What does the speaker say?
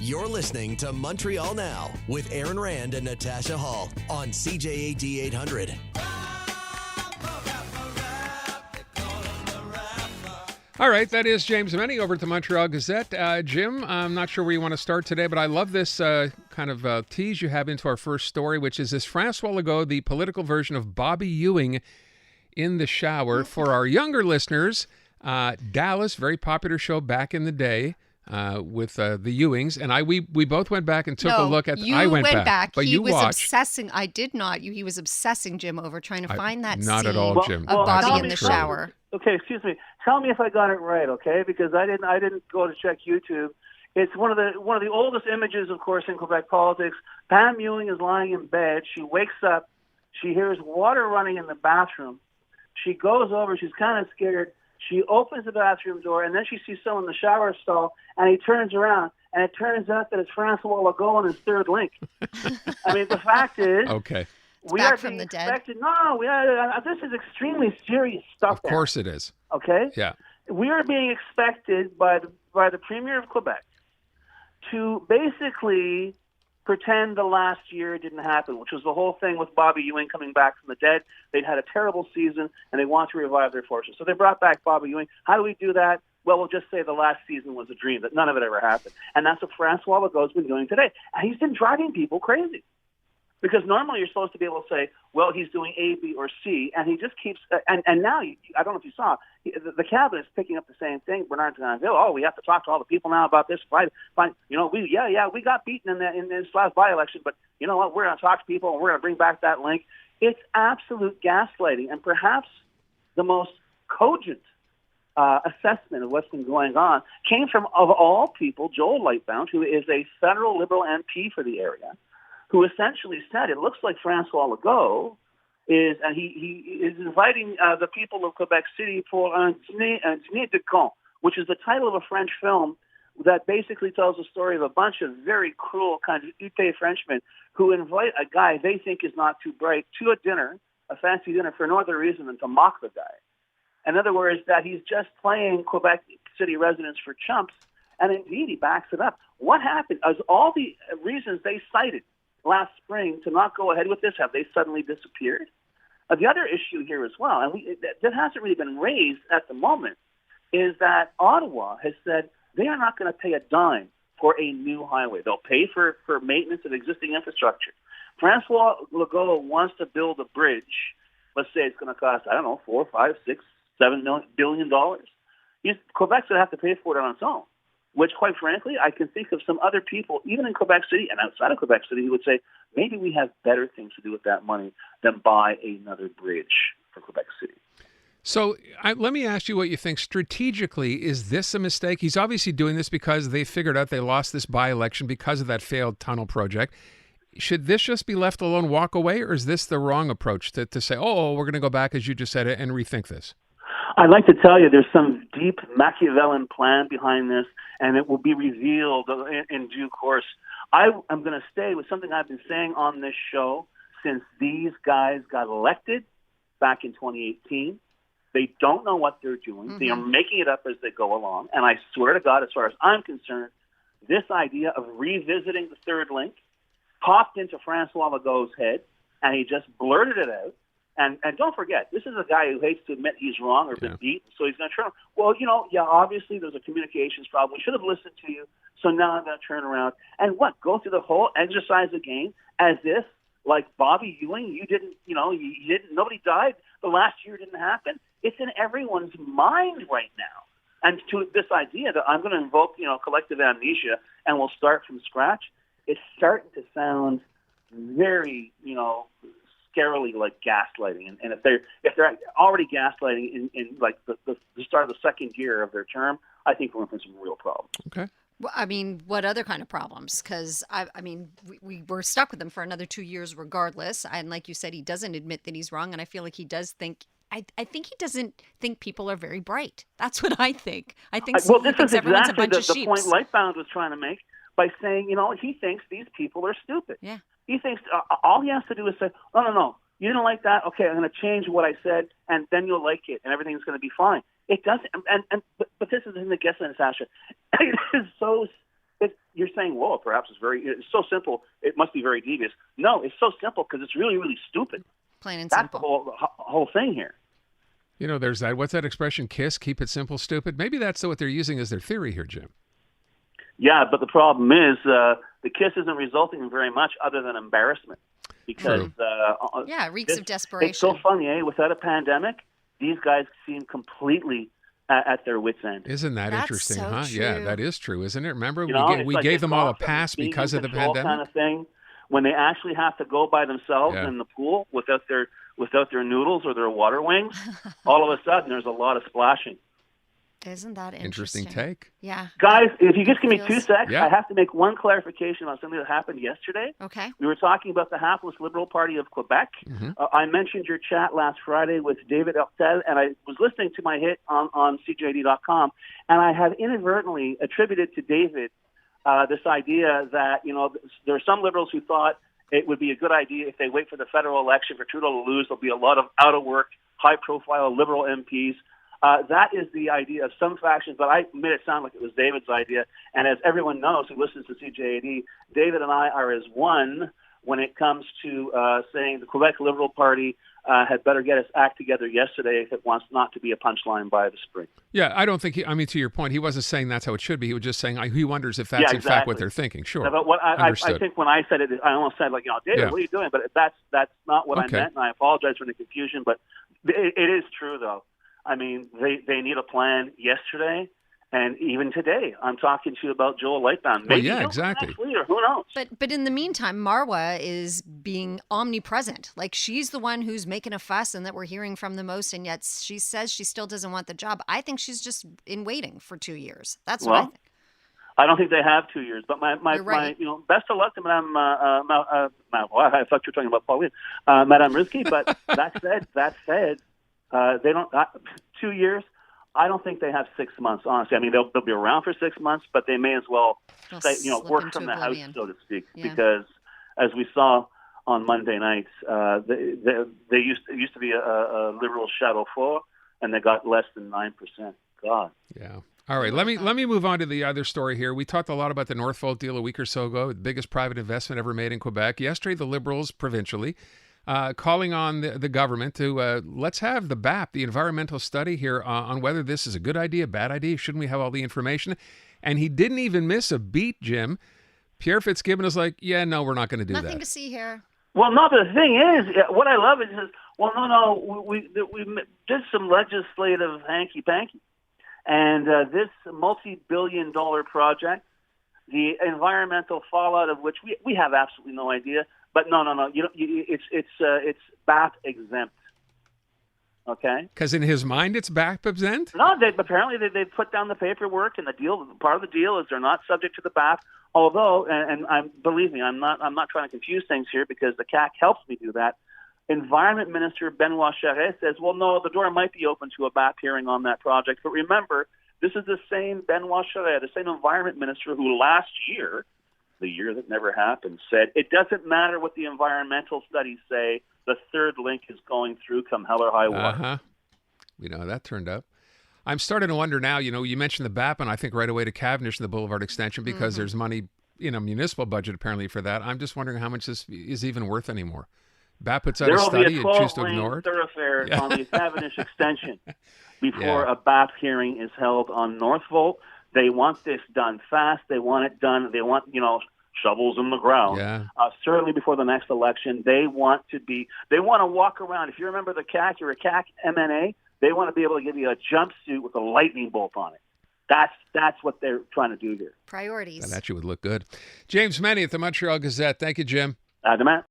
You're listening to Montreal Now with Aaron Rand and Natasha Hall on CJAD 800. All right, that is James Mennie over at the Montreal Gazette. Jim, I'm not sure where you want to start today, but I love this kind of tease you have into our first story, which is this Francois Legault, the political version of Bobby Ewing in the shower. For our younger listeners, Dallas, very popular show back in the day with the Ewings, and we both went back and took a look at. I went back. But he you was watched. obsessing. I did not. He was obsessing Jim over trying to find that not scene at all, Jim. of Bobby That's in the true. shower. Okay, excuse me. Tell me if I got it right, okay? Because I didn't go to check YouTube. It's one of the oldest images, of course, in Quebec politics. Pam Ewing is lying in bed. She wakes up. She hears water running in the bathroom. She goes over. She's kind of scared. She opens the bathroom door, and then she sees someone in the shower stall, and he turns around, and it turns out that it's Francois Legault in his third link. I mean, the fact is... Okay. We back are from being the dead. expected. No, this is extremely serious stuff. Of course it is. Okay? Yeah. We are being expected by the Premier of Quebec to basically pretend the last year didn't happen, which was the whole thing with Bobby Ewing coming back from the dead. They'd had a terrible season, and they want to revive their fortunes. So they brought back Bobby Ewing. How do we do that? Well, we'll just say the last season was a dream, that none of it ever happened. And that's what Francois Legault's been doing today. And he's been driving people crazy. Because normally you're supposed to be able to say, well, he's doing A, B, or C, and he just keeps and now, I don't know if you saw, the cabinet is picking up the same thing. Bernard's going to go, oh, we have to talk to all the people now about this. Fine. You know, we got beaten in this last by-election, but you know what? We're going to talk to people, and we're going to bring back that link. It's absolute gaslighting, and perhaps the most cogent assessment of what's been going on came from, of all people, Joel Lightbound, who is a federal Liberal MP for the area, who essentially said it looks like Francois Legault is, and he is inviting the people of Quebec City for un dîner de con, which is the title of a French film that basically tells the story of a bunch of very cruel kind of huppé Frenchmen who invite a guy they think is not too bright to a dinner, a fancy dinner, for no other reason than to mock the guy. In other words, that he's just playing Quebec City residents for chumps, and indeed he backs it up. What happened? As all the reasons they cited last spring to not go ahead with this, have they suddenly disappeared? The other issue here as well, and that hasn't really been raised at the moment, is that Ottawa has said they are not going to pay a dime for a new highway. They'll pay for maintenance of existing infrastructure. Francois Legault wants to build a bridge. Let's say it's going to cost, I don't know, $4, $5, $6, $7 billion. Quebec's going to have to pay for it on its own, which, quite frankly, I can think of some other people, even in Quebec City and outside of Quebec City, who would say, maybe we have better things to do with that money than buy another bridge for Quebec City. So let me ask you what you think. Strategically, is this a mistake? He's obviously doing this because they figured out they lost this by-election because of that failed tunnel project. Should this just be left alone, walk away, or is this the wrong approach to say, oh, we're going to go back, as you just said, and rethink this? I'd like to tell you there's some deep Machiavellian plan behind this, and it will be revealed in due course. I'm going to stay with something I've been saying on this show since these guys got elected back in 2018. They don't know what they're doing. Mm-hmm. They are making it up as they go along. And I swear to God, as far as I'm concerned, this idea of revisiting the third link popped into Francois Legault's head, and he just blurted it out. And don't forget, this is a guy who hates to admit he's wrong or been beaten, so he's going to turn. Well, obviously there's a communications problem. We should have listened to you, so now I'm going to turn around. And go through the whole exercise again as if, like Bobby Ewing, you didn't, nobody died. The last year didn't happen. It's in everyone's mind right now. And to this idea that I'm going to invoke, collective amnesia and we'll start from scratch, it's starting to sound very, scarily like gaslighting. And if they're already gaslighting in like the start of the second year of their term, I think we're in for some real problems. Okay. Well, I mean, what other kind of problems? Because, we were stuck with him for another 2 years regardless. And like you said, he doesn't admit that he's wrong. And I feel like he does think, I think he doesn't think people are very bright. That's what I think. I think this is everyone's a exactly bunch of the point Lightbound was trying to make by saying, he thinks these people are stupid. Yeah. He thinks all he has to do is say, no, you didn't like that? Okay, I'm going to change what I said, and then you'll like it, and everything's going to be fine. It doesn't, but this is the thing that gets in, Sasha. It is so You're saying, well, perhaps it's so simple, it must be very devious. No, it's so simple because it's really, really stupid. Plain and That's simple. the whole thing here. You know, there's that. What's that expression? KISS, keep it simple, stupid. Maybe that's what they're using as their theory here, Jim. Yeah, but the problem is the KISS isn't resulting in very much other than embarrassment. Because it reeks of desperation. It's so funny, without a pandemic, these guys seem completely at their wits' end. Isn't that That's interesting, so huh? true. Yeah, that is true, isn't it? Remember, we like gave them all a awesome. pass Being because in of the control pandemic. kind of thing. When they actually have to go by themselves in the pool without their noodles or their water wings, all of a sudden there's a lot of splashing. Isn't that interesting? take? Yeah. Guys, if you just give me 2 seconds, Yeah. I have to make one clarification on something that happened yesterday. Okay. We were talking about the hapless Liberal Party of Quebec. Mm-hmm. I mentioned your chat last Friday with David Hertel, and I was listening to my hit on CJAD.com, and I had inadvertently attributed to David this idea that, there are some Liberals who thought it would be a good idea if they wait for the federal election for Trudeau to lose. There'll be a lot of out-of-work, high-profile Liberal MPs. That is the idea of some factions, but I made it sound like it was David's idea. And as everyone knows who listens to CJAD, David and I are as one when it comes to saying the Quebec Liberal Party had better get its act together yesterday if it wants not to be a punchline by the spring. Yeah, I don't think to your point, he wasn't saying that's how it should be. He was just saying he wonders if that's in fact what they're thinking. Sure. But what I think when I said it, I almost said David, what are you doing? But that's not what I meant, and I apologize for the confusion. But it is true, though. I mean, they need a plan yesterday, and even today. I'm talking to you about Joel Lightbound. Maybe exactly. Next week, or who knows? But in the meantime, Marwa is being omnipresent. Like, she's the one who's making a fuss and that we're hearing from the most, and yet she says she still doesn't want the job. I think she's just in waiting for 2 years. That's what I think. I don't think they have 2 years, but my best of luck to Madame. I thought you were talking about Pauline, Madame Rizky. But that said, they don't 2 years. I don't think they have 6 months. Honestly, I mean they'll be around for 6 months, but they may as well work from the house, so to speak, because as we saw on Monday nights, they used to be a Liberal Chateau Fort, and they got less than 9%. God. Yeah. All right, let me move on to the other story here. We talked a lot about the Northvolt deal a week or so ago, the biggest private investment ever made in Quebec. Yesterday, the Liberals provincially calling on the government to let's have the BAP, the environmental study here on whether this is a good idea, bad idea, shouldn't we have all the information? And he didn't even miss a beat, Jim. Pierre Fitzgibbon is like, no, we're not going to do that. Nothing to see here. Well, no, but the thing is, what I love is, we did some legislative hanky-panky. And this multi-billion-dollar project, the environmental fallout of which we have absolutely no idea. But no. It's BAP exempt. Okay. Because in his mind, it's BAP exempt. No, apparently they put down the paperwork, and the deal. Part of the deal is they're not subject to the BAP. Although, and believe me, I'm not trying to confuse things here because the CAC helps me do that. Environment Minister Benoit Charest says, well, no, the door might be open to a BAP hearing on that project. But remember, this is the same Benoit Charest, the same Environment Minister who last year, the year that never happened, said it doesn't matter what the environmental studies say, the third link is going through come hell or high water. Uh-huh. We know how that turned out. I'm starting to wonder now, you mentioned the BAP, and I think right away to Cavendish and the Boulevard extension because there's money in a municipal budget apparently for that. I'm just wondering how much this is even worth anymore. BAP puts out a study and choose to ignore it. There will be a 12-lane thoroughfare on the Cavendish extension before a BAP hearing is held on Northvolt. They want this done fast. They want it done. They want, shovels in the ground. Yeah. Certainly before the next election. They want to walk around. If you remember the CAC, you're a CAC MNA, they want to be able to give you a jumpsuit with a lightning bolt on it. That's what they're trying to do here. Priorities. And that would look good. James MENNIE at the Montreal Gazette. Thank you, Jim. Demain.